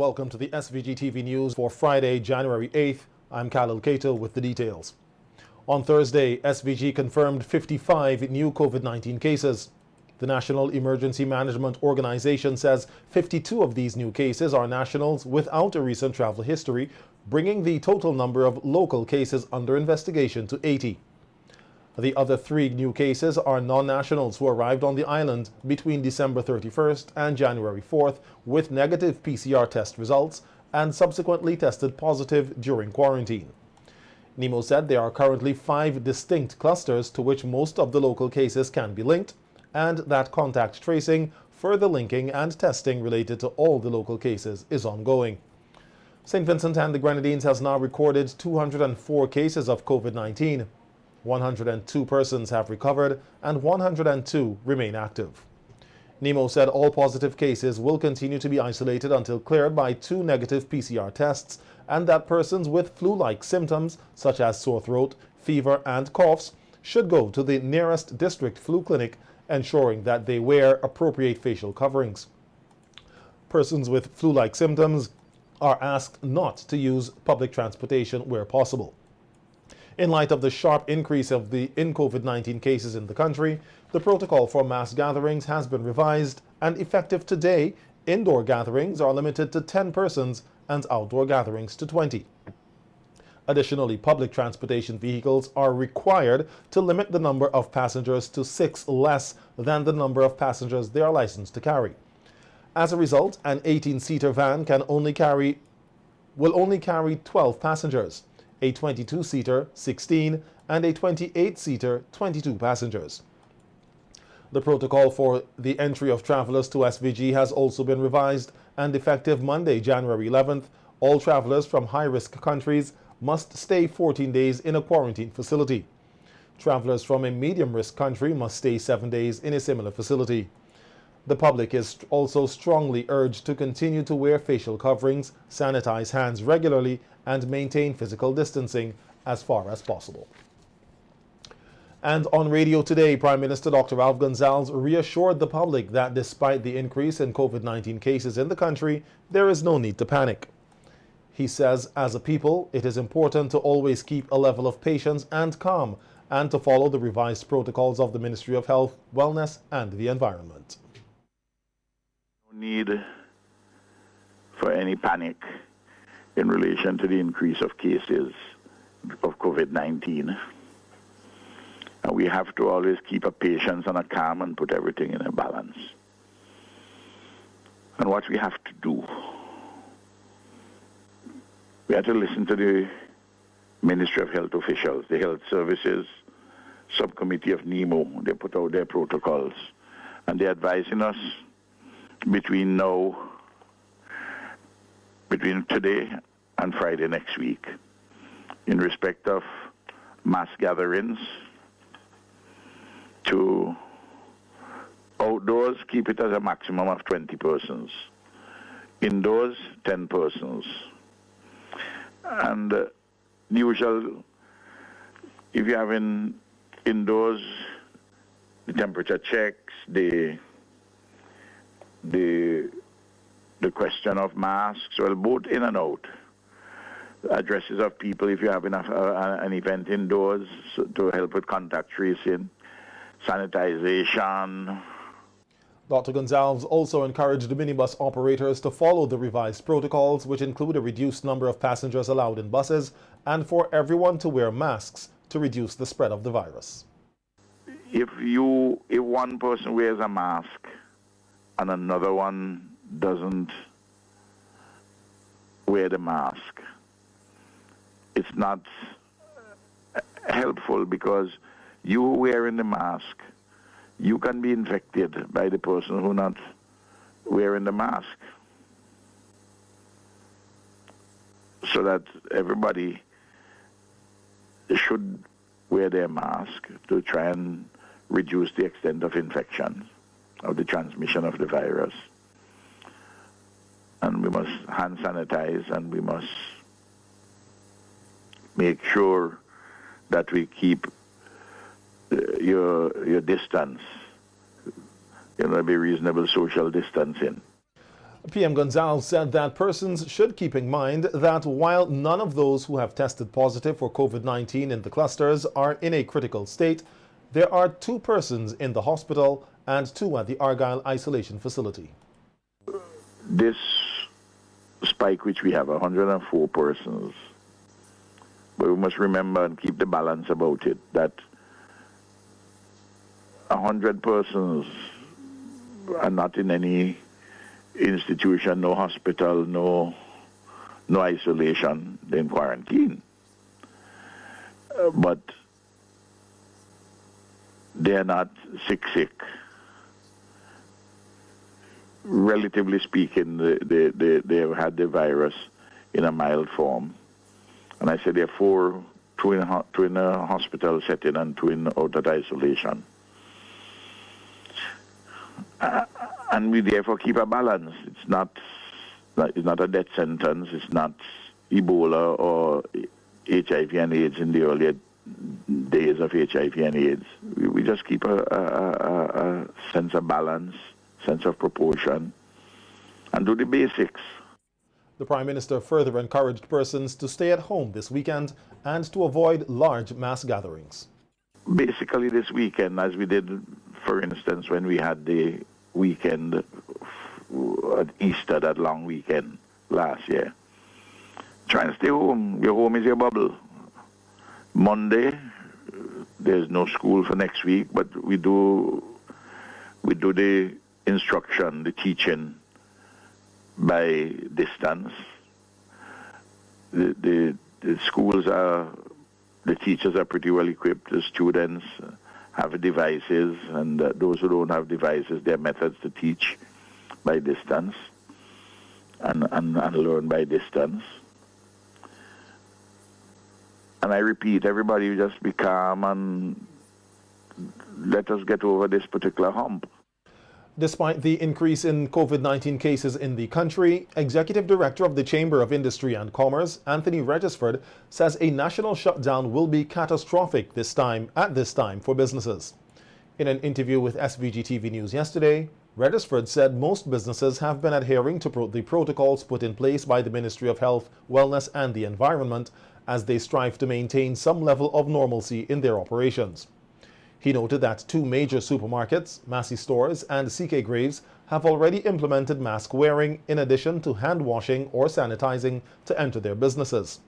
welcome to the SVG-TV news for Friday, January 8th. I'm Khalil Kato with the details. On Thursday, SVG confirmed 55 new COVID-19 cases. The National Emergency Management Organization says 52 of these new cases are nationals without a recent travel history, bringing the total number of local cases under investigation to 80. The other 3 new cases are non-nationals who arrived on the island between December 31st and January 4th with negative PCR test results and subsequently tested positive during quarantine. NEMO said there are currently 5 distinct clusters to which most of the local cases can be linked, and that contact tracing, further linking and testing related to all the local cases is ongoing. St. Vincent and the Grenadines has now recorded 204 cases of COVID-19. 102 persons have recovered and 102 remain active. NEMO said all positive cases will continue to be isolated until cleared by 2 negative PCR tests, and that persons with flu-like symptoms such as sore throat, fever and coughs should go to the nearest district flu clinic, ensuring that they wear appropriate facial coverings. Persons with flu-like symptoms are asked not to use public transportation where possible. In light of the sharp increase in COVID-19 cases in the country, the protocol for mass gatherings has been revised, and effective today, indoor gatherings are limited to 10 persons and outdoor gatherings to 20. Additionally, public transportation vehicles are required to limit the number of passengers to 6 less than the number of passengers they are licensed to carry. As a result, an 18-seater van will only carry 12 passengers, a 22-seater 16, and a 28-seater 22 passengers. The protocol for the entry of travelers to SVG has also been revised, and effective Monday, January 11th, all travelers from high-risk countries must stay 14 days in a quarantine facility. Travelers from a medium-risk country must stay 7 days in a similar facility. The public is also strongly urged to continue to wear facial coverings, sanitize hands regularly, and maintain physical distancing as far as possible. And on radio today, Prime Minister Dr. Ralph Gonsalves reassured the public that despite the increase in COVID-19 cases in the country, there is no need to panic. He says, as a people, it is important to always keep a level of patience and calm and to follow the revised protocols of the Ministry of Health, Wellness and the Environment. No need for any panic in relation to the increase of cases of COVID-19. And we have to always keep a patience and a calm and put everything in a balance. And what we have to do, we have to listen to the Ministry of Health officials, the Health Services Subcommittee of NEMO. They put out their protocols, and they're advising us between today and Friday next week in respect of mass gatherings. To outdoors, keep it as a maximum of 20 persons. Indoors, 10 persons. And usual, if you have indoors, the temperature checks, the question of masks, well, both in and out. Addresses of people if you have an event indoors to help with contact tracing, sanitization. Dr. Gonsalves also encouraged the minibus operators to follow the revised protocols, which include a reduced number of passengers allowed in buses and for everyone to wear masks to reduce the spread of the virus. If one person wears a mask and another one doesn't wear the mask, it's not helpful, because you wearing the mask, you can be infected by the person who not wearing the mask. So that everybody should wear their mask to try and reduce the extent of infection, of the transmission of the virus. And we must hand sanitize, and we must make sure that we keep your distance. Be reasonable social distancing. PM Gonzalez said that persons should keep in mind that while none of those who have tested positive for COVID-19 in the clusters are in a critical state, there are 2 persons in the hospital and 2 at the Argyle isolation facility. This spike which we have, 104 persons, but we must remember and keep the balance about it, that 100 persons are not in any institution, no hospital, no isolation, they're in quarantine. But they're not sick. Relatively speaking, they have had the virus in a mild form. And I said there are 4, 2 in a hospital setting and 2 out at isolation. And we therefore keep a balance. It's not a death sentence. It's not Ebola or HIV and AIDS in the earlier days of HIV and AIDS. We just keep a sense of balance, sense of proportion, and do the basics. The Prime Minister further encouraged persons to stay at home this weekend and to avoid large mass gatherings. Basically this weekend, as we did, for instance, when we had the weekend at Easter, that long weekend last year, try and stay home. Your home is your bubble. Monday, there's no school for next week, but we do the instruction, the teaching by distance. The schools are, the teachers are pretty well equipped. The students have devices, and those who don't have devices, there are methods to teach by distance and learn by distance. And I repeat, everybody just be calm and let us get over this particular hump. Despite the increase in COVID-19 cases in the country, Executive Director of the Chamber of Industry and Commerce, Anthony Regisford, says a national shutdown will be catastrophic at this time for businesses. In an interview with SVG-TV News yesterday, Regisford said most businesses have been adhering to the protocols put in place by the Ministry of Health, Wellness and the Environment as they strive to maintain some level of normalcy in their operations. He noted that 2 major supermarkets, Massey Stores and CK Graves, have already implemented mask wearing in addition to hand washing or sanitizing to enter their businesses.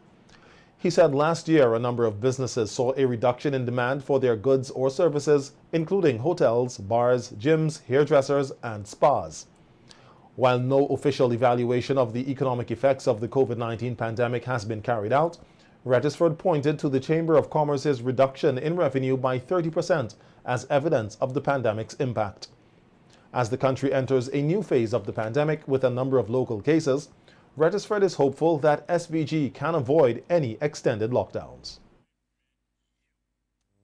He said last year a number of businesses saw a reduction in demand for their goods or services, including hotels, bars, gyms, hairdressers and spas. While no official evaluation of the economic effects of the COVID-19 pandemic has been carried out, Regisford pointed to the Chamber of Commerce's reduction in revenue by 30% as evidence of the pandemic's impact. As the country enters a new phase of the pandemic with a number of local cases, Regisford is hopeful that SVG can avoid any extended lockdowns.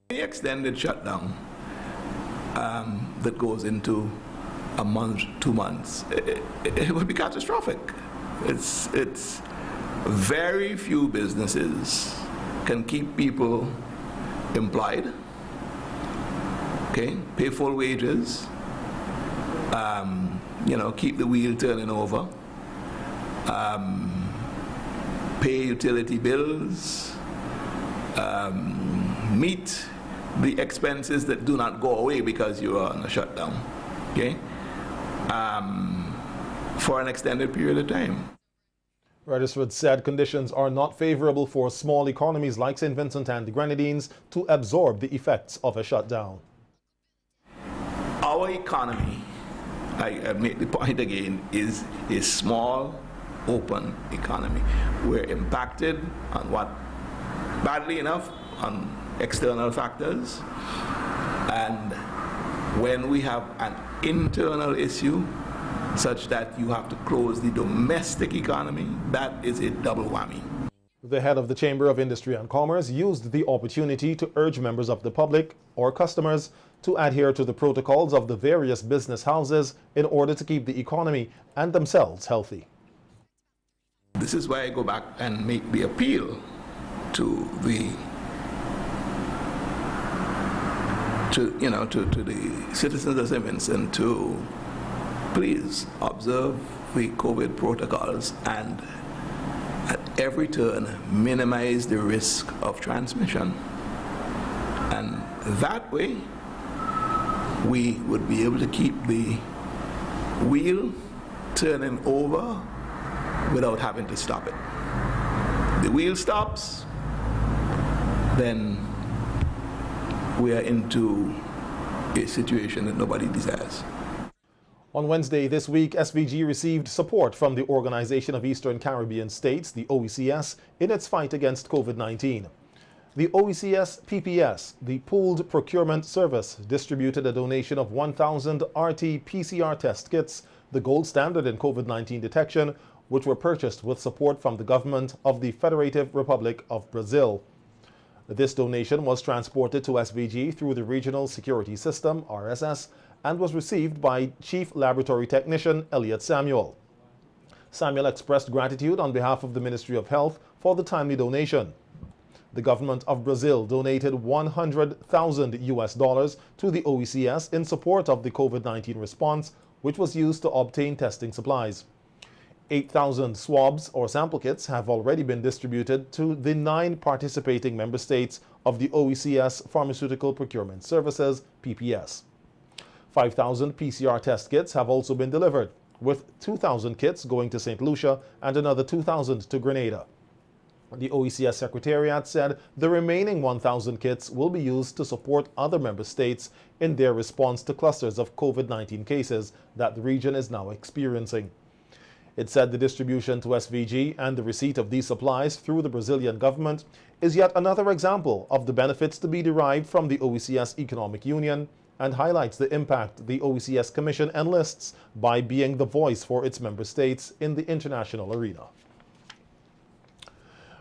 The extended shutdown that goes into a month, 2 months, it would be catastrophic. It's very few businesses can keep people employed, okay, pay full wages, keep the wheel turning over, pay utility bills, meet the expenses that do not go away because you are on a shutdown, okay, for an extended period of time. Regisford said conditions are not favorable for small economies like St. Vincent and the Grenadines to absorb the effects of a shutdown. Our economy, I make the point again, is a small, open economy. We're impacted on what, badly enough, on external factors. And when we have an internal issue, such that you have to close the domestic economy, that is a double whammy. The head of the Chamber of Industry and Commerce used the opportunity to urge members of the public or customers to adhere to the protocols of the various business houses in order to keep the economy and themselves healthy. This is why I go back and make the appeal to the citizens of St. Vincent to please observe with COVID protocols and at every turn minimize the risk of transmission. And that way, we would be able to keep the wheel turning over without having to stop it. The wheel stops, then we are into a situation that nobody desires. On Wednesday this week, SVG received support from the Organization of Eastern Caribbean States, the OECS, in its fight against COVID-19. The OECS PPS, the Pooled Procurement Service, distributed a donation of 1,000 RT-PCR test kits, the gold standard in COVID-19 detection, which were purchased with support from the government of the Federative Republic of Brazil. This donation was transported to SVG through the Regional Security System, RSS, and was received by Chief Laboratory Technician Elliot Samuel. Samuel expressed gratitude on behalf of the Ministry of Health for the timely donation. The government of Brazil donated $100,000 to the OECS in support of the COVID-19 response, which was used to obtain testing supplies. 8,000 swabs or sample kits have already been distributed to the 9 participating member states of the OECS Pharmaceutical Procurement Services, PPS. 5,000 PCR test kits have also been delivered, with 2,000 kits going to St. Lucia and another 2,000 to Grenada. The OECS Secretariat said the remaining 1,000 kits will be used to support other member states in their response to clusters of COVID-19 cases that the region is now experiencing. It said the distribution to SVG and the receipt of these supplies through the Brazilian government is yet another example of the benefits to be derived from the OECS Economic Union and highlights the impact the OECS Commission enlists by being the voice for its member states in the international arena.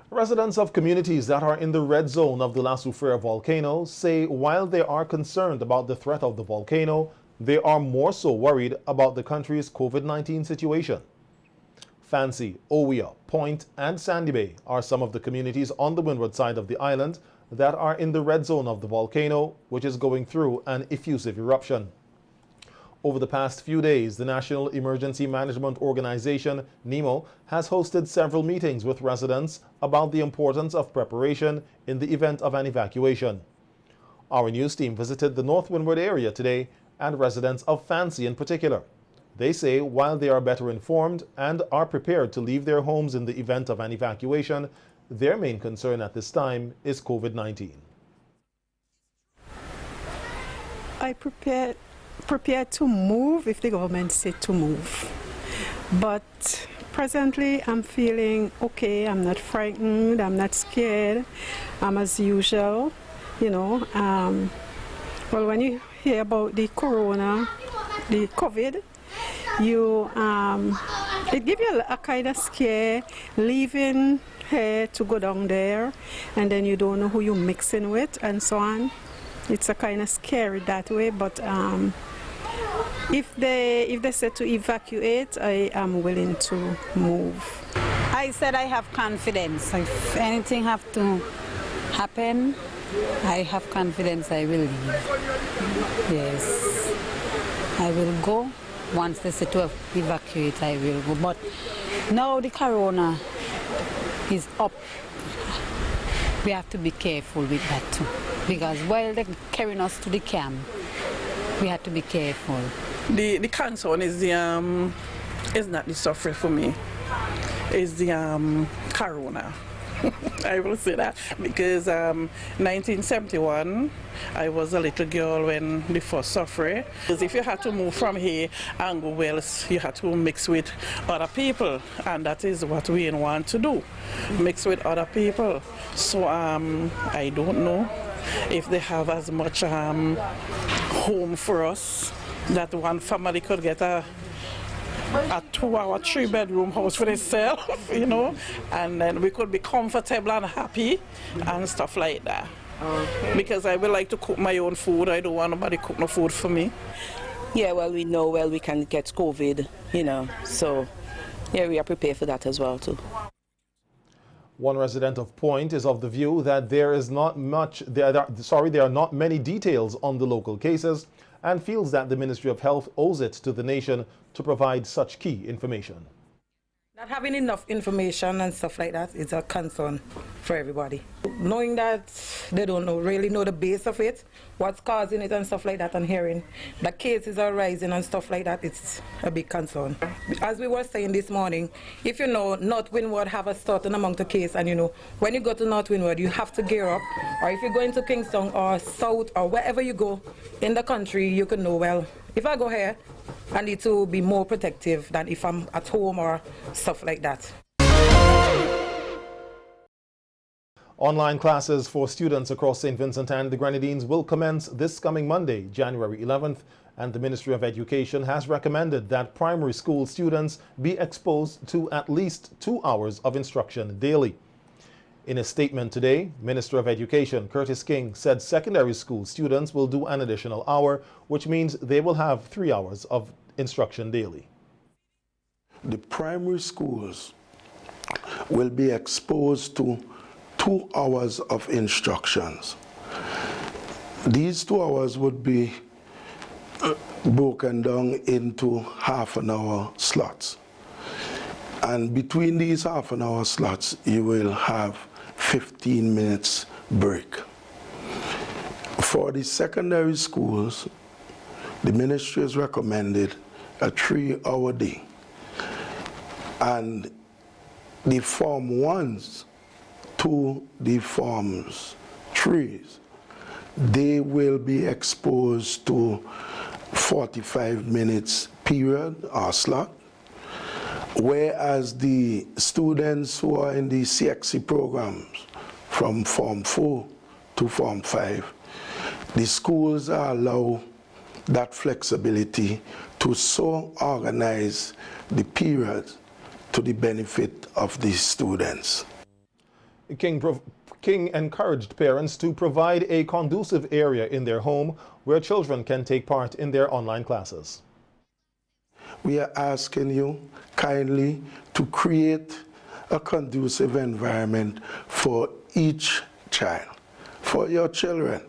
Residents of communities that are in the red zone of the La Soufrière volcano say while they are concerned about the threat of the volcano, they are more so worried about the country's COVID-19 situation. Fancy, Owia, Point, and Sandy Bay are some of the communities on the windward side of the island that are in the red zone of the volcano, which is going through an effusive eruption. Over the past few days, the National Emergency Management Organization, NEMO, has hosted several meetings with residents about the importance of preparation in the event of an evacuation. Our news team visited the North Windward area today and residents of Fancy in particular. They say while they are better informed and are prepared to leave their homes in the event of an evacuation, their main concern at this time is COVID-19. I prepared to move if the government said to move. But presently I'm feeling okay, I'm not frightened, I'm not scared, I'm as usual, you know. Well, when you hear about the corona, the COVID, it gives you a kind of scare leaving here to go down there, and then you don't know who you're mixing with and so on. It's a kind of scary that way, but if they said to evacuate, I am willing to move. I said I have confidence. If anything have to happen, I have confidence I will leave. Yes, I will go. Once they say to evacuate, I will go. But now the corona is up. We have to be careful with that too. Because while they're carrying us to the camp, we have to be careful. The concern is not the suffering for me. It's the corona. I will say that because 1971, I was a little girl when the first suffered. Because if you had to move from here and go else, you had to mix with other people, and that is what we want to do, mix with other people. So I don't know if they have as much home for us that one family could get a 2-hour, 3-bedroom house for itself, you know, and then we could be comfortable and happy and stuff like that. Okay. Because I would like to cook my own food. I don't want nobody cook no food for me. Yeah, well, we know we can get COVID, you know, so yeah, we are prepared for that as well too. One resident of Point is of the view that there are not many details on the local cases and feels that the Ministry of Health owes it to the nation to provide such key information. Not having enough information and stuff like that is a concern for everybody. Knowing that they don't really know the base of it, what's causing it and stuff like that, and hearing the cases are rising and stuff like that, it's a big concern. As we were saying this morning, if you know North Windward have a certain amount of case, and you know when you go to North Windward you have to gear up, or if you're going to Kingston or South or wherever you go in the country, you can know, well, if I go here, I need to be more protective than if I'm at home or stuff like that. Online classes for students across St. Vincent and the Grenadines will commence this coming Monday, January 11th, and the Ministry of Education has recommended that primary school students be exposed to at least 2 hours of instruction daily. In a statement today, Minister of Education Curtis King said secondary school students will do an additional hour, which means they will have 3 hours of instruction daily. The primary schools will be exposed to 2 hours of instructions. These 2 hours would be broken down into half-an-hour slots. And between these half-an-hour slots, you will have 15 minutes break. For the secondary schools, the ministry has recommended a 3-hour day. And the Form 1s to the Forms 3s, they will be exposed to 45 minutes period or slot, whereas the students who are in the CXC programs from Form 4 to Form 5, the schools are allowed that flexibility to so organize the period to the benefit of the students. King encouraged parents to provide a conducive area in their home where children can take part in their online classes. We are asking you kindly to create a conducive environment for each child, for your children,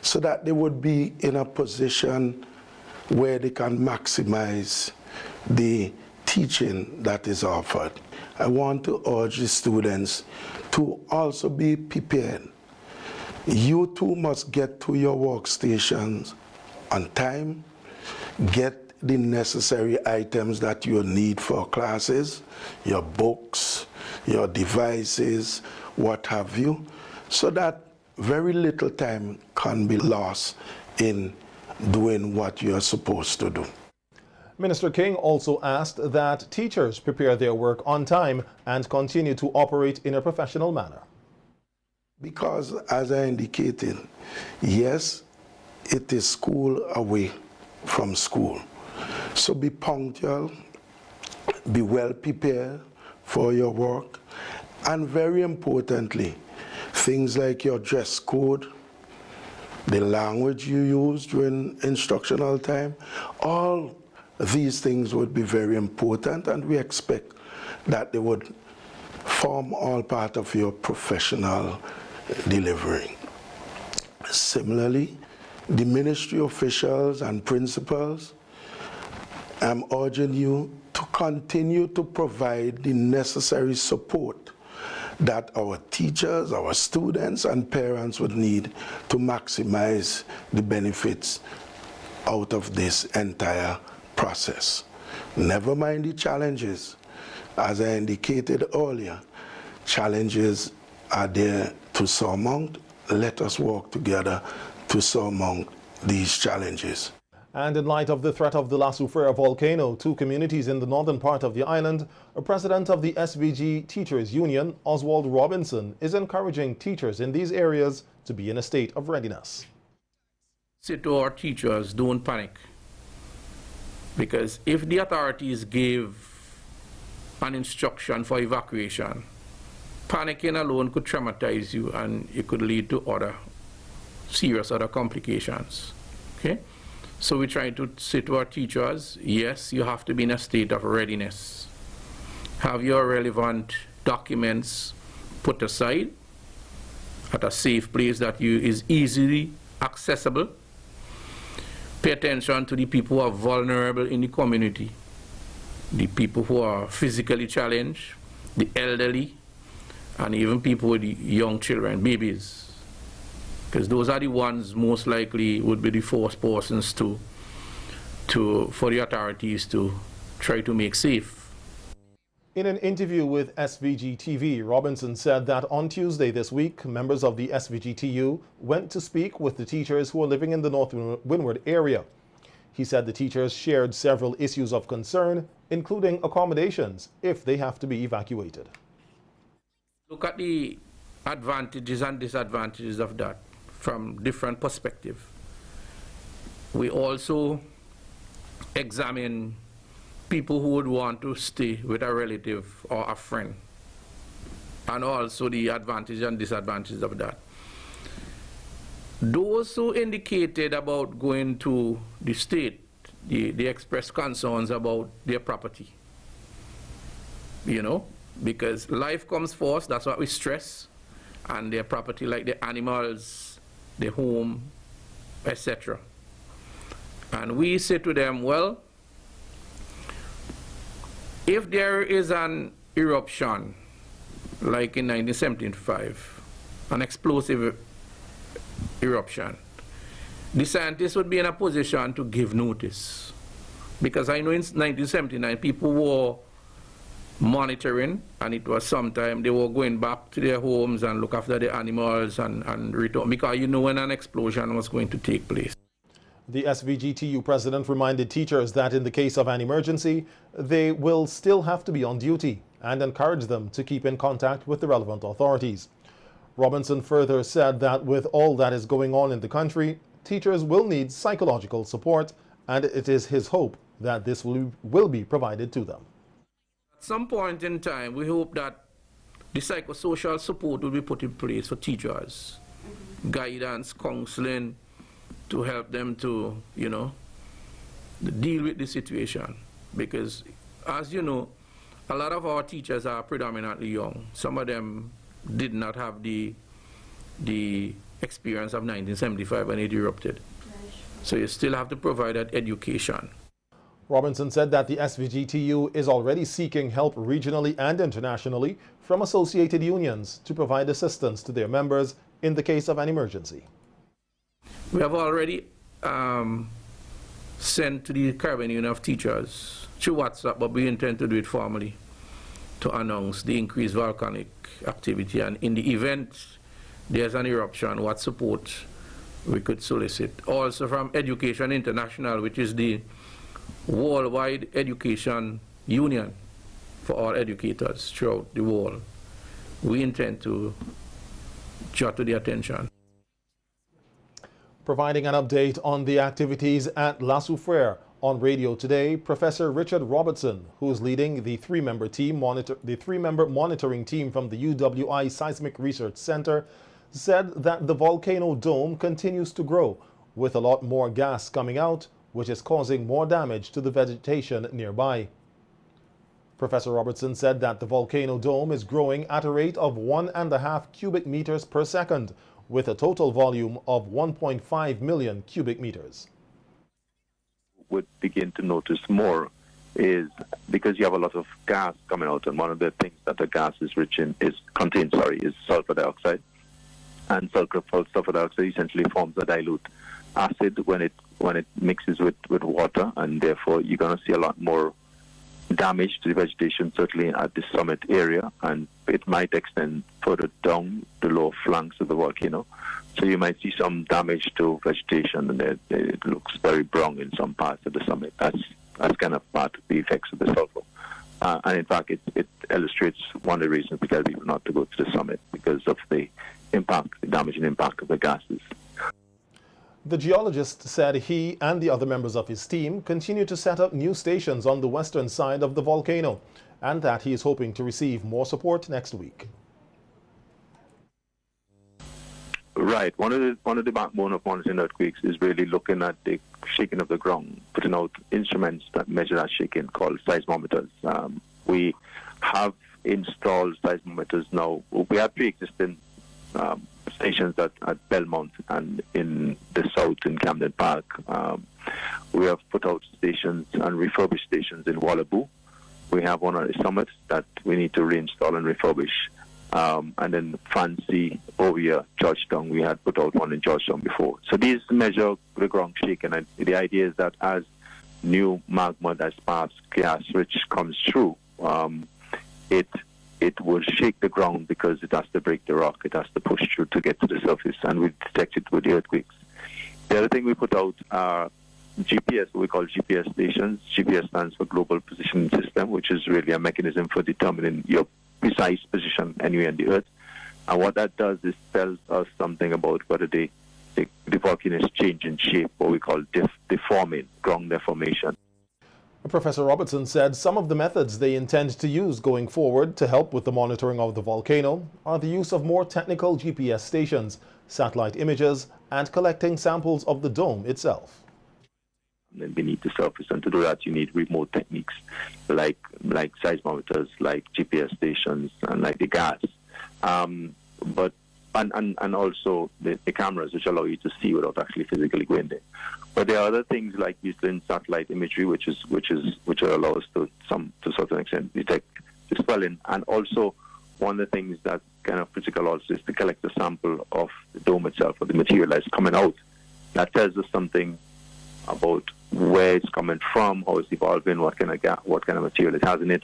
so that they would be in a position where they can maximize the teaching that is offered. I want to urge the students to also be prepared. You too must get to your workstations on time, get the necessary items that you need for classes, your books, your devices, what have you, so that very little time can be lost in doing what you are supposed to do. Minister King also asked that teachers prepare their work on time and continue to operate in a professional manner. Because, as I indicated, yes, it is school away from school. So be punctual, be well prepared for your work, and very importantly, things like your dress code, the language you use during instructional time, all these things would be very important, and we expect that they would form all part of your professional delivery. Similarly, the ministry officials and principals, I'm urging you to continue to provide the necessary support that our teachers, our students, and parents would need to maximize the benefits out of this entire process. Never mind the challenges. As I indicated earlier, challenges are there to surmount. Let us work together to surmount these challenges. And in light of the threat of the La Soufrière volcano to communities in the northern part of the island, a president of the SVG Teachers Union, Oswald Robinson, is encouraging teachers in these areas to be in a state of readiness. Say to our teachers, don't panic. Because if the authorities gave an instruction for evacuation, panicking alone could traumatize you and it could lead to other serious complications. Okay? So we try to say to our teachers, yes, you have to be in a state of readiness. Have your relevant documents put aside at a safe place that is easily accessible. Pay attention to the people who are vulnerable in the community, the people who are physically challenged, the elderly, and even people with young children, babies. Because those are the ones most likely would be the first persons for the authorities to try to make safe. In an interview with SVG-TV, Robinson said that on Tuesday this week, members of the SVG-TU went to speak with the teachers who are living in the North Windward area. He said the teachers shared several issues of concern, including accommodations, if they have to be evacuated. Look at the advantages and disadvantages of that from different perspectives. We also examine people who would want to stay with a relative or a friend, and also the advantages and disadvantages of that. Those who indicated about going to the state, they expressed concerns about their property, because life comes first, that's what we stress, and their property, like the animals, the home, etc. And we say to them, well, if there is an eruption, like in 1975, an explosive eruption, the scientists would be in a position to give notice. Because I know in 1979, people were monitoring, and it was sometime they were going back to their homes and look after the animals and return, because when an explosion was going to take place. The SVG-TU president reminded teachers that in the case of an emergency, they will still have to be on duty and encouraged them to keep in contact with the relevant authorities. Robinson further said that with all that is going on in the country, teachers will need psychological support, and it is his hope that this will be provided to them. At some point in time, we hope that the psychosocial support will be put in place for teachers, guidance, counseling, to help them to, deal with the situation. Because, as you know, a lot of our teachers are predominantly young. Some of them did not have the experience of 1975 when it erupted. So you still have to provide that education. Robinson said that the SVG-TU is already seeking help regionally and internationally from associated unions to provide assistance to their members in the case of an emergency. We have already sent to the Caribbean Union of Teachers through WhatsApp, but we intend to do it formally to announce the increased volcanic activity, and in the event there's an eruption, what support we could solicit. Also from Education International, which is the worldwide education union for all educators throughout the world, we intend to draw to the attention. Providing an update on the activities at La Soufrière on radio today, Professor Richard Robertson, who is leading the three-member monitoring team from the UWI Seismic Research Center, said that the volcano dome continues to grow, with a lot more gas coming out, which is causing more damage to the vegetation nearby. Professor Robertson said that the volcano dome is growing at a rate of 1.5 cubic meters per second, with a total volume of 1.5 million cubic meters. Would begin to notice more is because you have a lot of gas coming out, and one of the things that the gas is rich in is sulfur dioxide, and sulfur dioxide essentially forms a dilute acid when it mixes with water, and therefore you're going to see a lot more damage to the vegetation, certainly at the summit area, and it might extend further down the lower flanks of the volcano. So you might see some damage to vegetation, and it looks very brown in some parts of the summit. That's kind of part of the effects of the sulfur. And in fact, it illustrates one of the reasons we tell people not to go to the summit, because of the impact, the damaging impact of the gases. The geologist said he and the other members of his team continue to set up new stations on the western side of the volcano, and that he is hoping to receive more support next week. Right. One of the backbone of monitoring earthquakes is really looking at the shaking of the ground, putting out instruments that measure that shaking called seismometers. We have installed seismometers now. We have pre-existing stations at Belmont and in the south in Camden Park. We have put out stations and refurbished stations in Wallabu. We have one on the summit that we need to reinstall and refurbish. And then Fancy over here, Georgetown, we had put out one in Georgetown before. So these measure the ground shaking, and the idea is that as new magma that's perhaps gas-rich comes through, it will shake the ground because it has to break the rock, it has to push through to get to the surface, and we detect it with the earthquakes. The other thing we put out are GPS, what we call GPS stations. GPS stands for Global Positioning System, which is really a mechanism for determining your precise position anywhere on the earth. And what that does is tells us something about whether the volcano is changing shape, what we call deforming, ground deformation. Professor Robertson said some of the methods they intend to use going forward to help with the monitoring of the volcano are the use of more technical GPS stations, satellite images, and collecting samples of the dome itself. Beneath the surface, and to do that you need remote techniques like seismometers, like GPS stations, and like the gas, but also the cameras, which allow you to see without actually physically going there. But there are other things like using satellite imagery, which allow us to a certain extent detect the swelling. And also one of the things that's kind of critical also is to collect a sample of the dome itself, or the material that's coming out. That tells us something about where it's coming from, how it's evolving, what kind of material it has in it.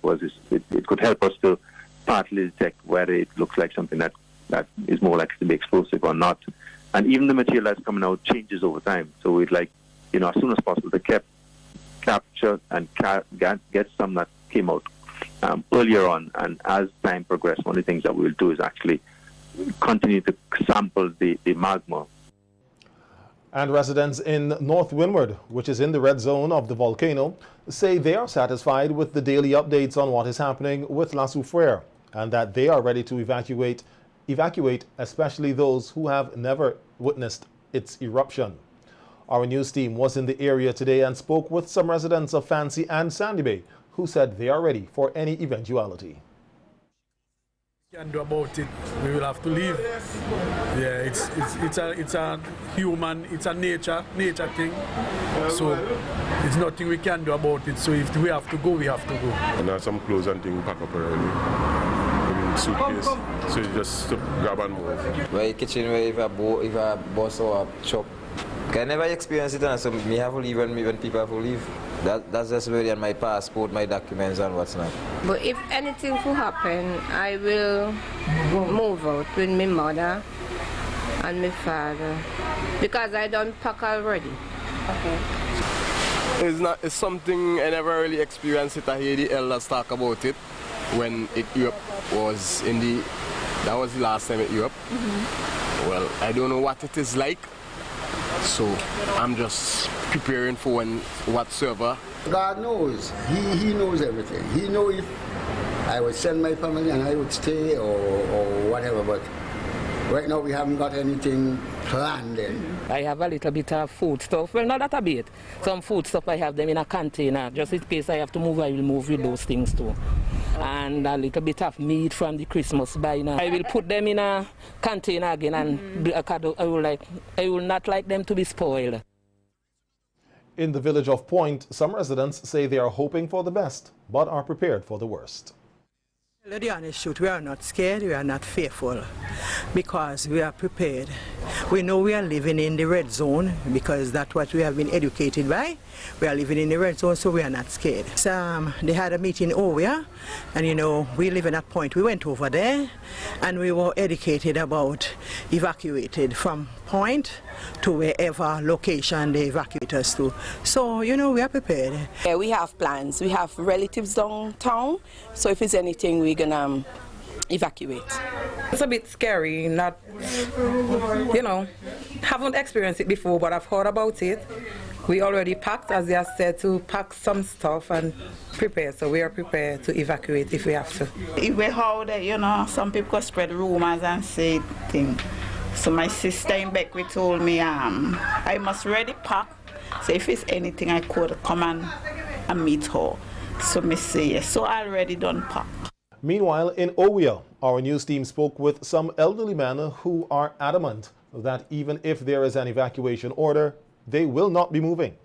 It could help us to partly detect whether it looks like something that is more likely to be explosive or not. And even the material that's coming out changes over time. So we'd like, as soon as possible to capture and get some that came out earlier on. And as time progresses, one of the things that we'll do is actually continue to sample the magma. And residents in North Windward, which is in the red zone of the volcano, say they are satisfied with the daily updates on what is happening with La Soufrière, and that they are ready to evacuate, especially those who have never witnessed its eruption. Our news team was in the area today and spoke with some residents of Fancy and Sandy Bay, who said they are ready for any eventuality. Can do about it. We will have to leave. Yeah, it's a human, it's a nature thing. So it's nothing we can do about it. So if we have to go, we have to go. And have some clothes and things pack up already in suitcase. So you just grab and move. My kitchen where if I boss or chop. I never experience it, so me have to leave when people have to leave. That's just really on my passport, my documents and what's not. But if anything will happen, I will move out with my mother and my father because I don't pack already. Okay. It's something I never really experienced it. I hear the elders talk about it when Europe was that was the last time at Europe. Mm-hmm. Well, I don't know what it is like. So I'm just preparing for whatsoever. God knows. He knows everything. He knows if I would send my family and I would stay or whatever, but right now we haven't got anything planned in. I have a little bit of food stuff. Well, not that a bit. Some food stuff I have them in a container. Just in case I have to move, I will move with those things too. And a little bit of meat from the Christmas buy now. I will put them in a container again, and I will not like them to be spoiled. In the village of Point, some residents say they are hoping for the best, but are prepared for the worst. To tell the honest truth, we are not scared, we are not fearful, because we are prepared. We know we are living in the red zone, because that's what we have been educated by. We are living in the red zone, so we are not scared. So, they had a meeting over here, and we live in that Point. We went over there, and we were educated about evacuated from Point to wherever location they evacuate us to. So, we are prepared. Yeah, we have plans. We have relatives downtown, so if it's anything, we're gonna evacuate. It's a bit scary, not, haven't experienced it before, but I've heard about it. We already packed, as they have said, to pack some stuff and prepare, so we are prepared to evacuate if we have to. If we heard, some people could spread rumors and say things. So my sister in Beckwith told me I must ready pack, so if it's anything I could come and meet her. So me say yes, so I already done pack. Meanwhile, in Owia, our news team spoke with some elderly men who are adamant that even if there is an evacuation order, they will not be moving.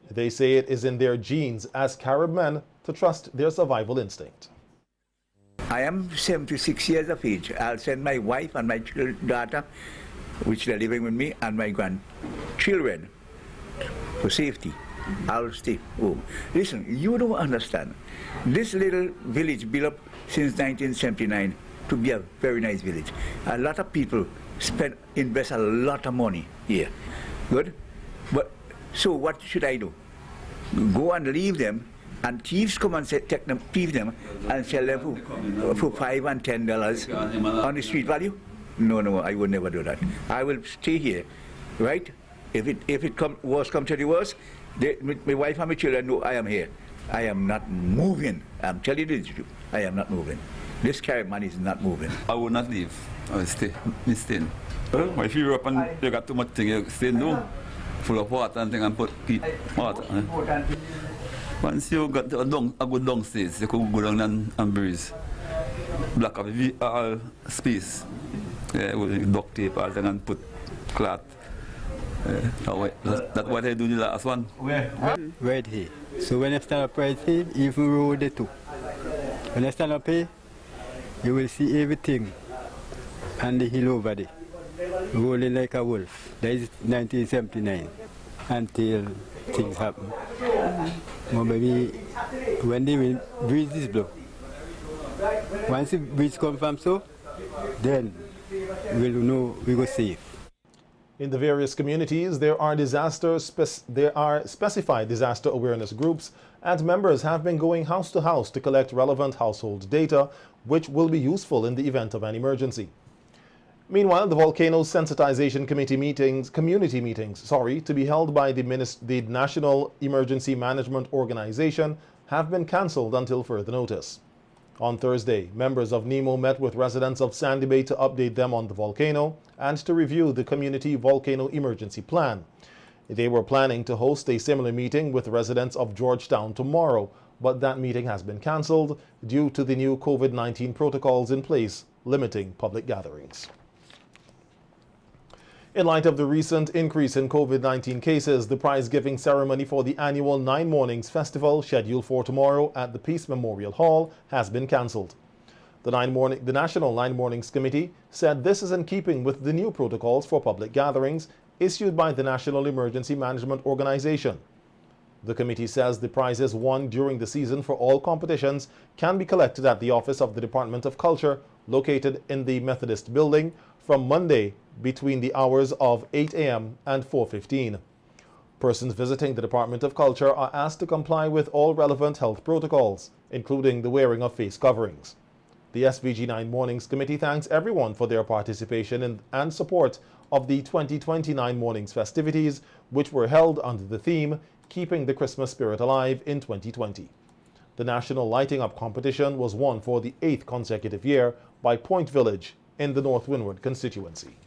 They say it is in their genes as Carib men to trust their survival instinct. I am 76 years of age. I'll send my wife and my daughter, which are living with me, and my grandchildren for safety. I'll stay home. Listen, you don't understand. This little village built up since 1979 to be a very nice village. A lot of people invest a lot of money here. Good? But so what should I do? Go and leave them, and thieves come and take them, thief them, and sell them for $5 and $10 on the street value? No, I would never do that. I will stay here, right? If it worst come to the worst, my wife and my children know I am here. I am not moving. I'm telling you the truth. I am not moving. This Carib man is not moving. I will not leave. I will stay. Me staying. Well, if you're up and you got too much thing, you stay no. Full of water and thing and keep water. Once you got a good long stage, you could go down and breeze. Block up all space. With duct tape and put cloth. That's what I do the last one. Right here. So when you stand up right here, even road there too. When you stand up here, you will see everything on the hill over there, rolling like a wolf. That is 1979 until things happen. But maybe when the wind breeze blow, once the breeze comes from so, then we'll know we go safe. In the various communities, there are specified disaster awareness groups, and members have been going house to house to collect relevant household data, which will be useful in the event of an emergency. Meanwhile, the Volcano Sensitization Committee community meetings, to be held by the National Emergency Management Organization have been cancelled until further notice. On Thursday, members of NEMO met with residents of Sandy Bay to update them on the volcano and to review the community volcano emergency plan. They were planning to host a similar meeting with residents of Georgetown tomorrow, but that meeting has been cancelled due to the new COVID-19 protocols in place limiting public gatherings. In light of the recent increase in COVID-19 cases, the prize-giving ceremony for the annual 9 Mornings Festival, scheduled for tomorrow at the Peace Memorial Hall, has been cancelled. The National 9 Mornings Committee said this is in keeping with the new protocols for public gatherings issued by the National Emergency Management Organization. The committee says the prizes won during the season for all competitions can be collected at the office of the Department of Culture, located in the Methodist Building, from Monday between the hours of 8 a.m. and 4:15. Persons visiting the Department of Culture are asked to comply with all relevant health protocols, including the wearing of face coverings. The SVG 9 Mornings Committee thanks everyone for their participation in and support of the 2020 9 Mornings festivities, which were held under the theme, Keeping the Christmas Spirit Alive in 2020. The National Lighting Up competition was won for the 8th consecutive year by Point Village in the North Windward constituency.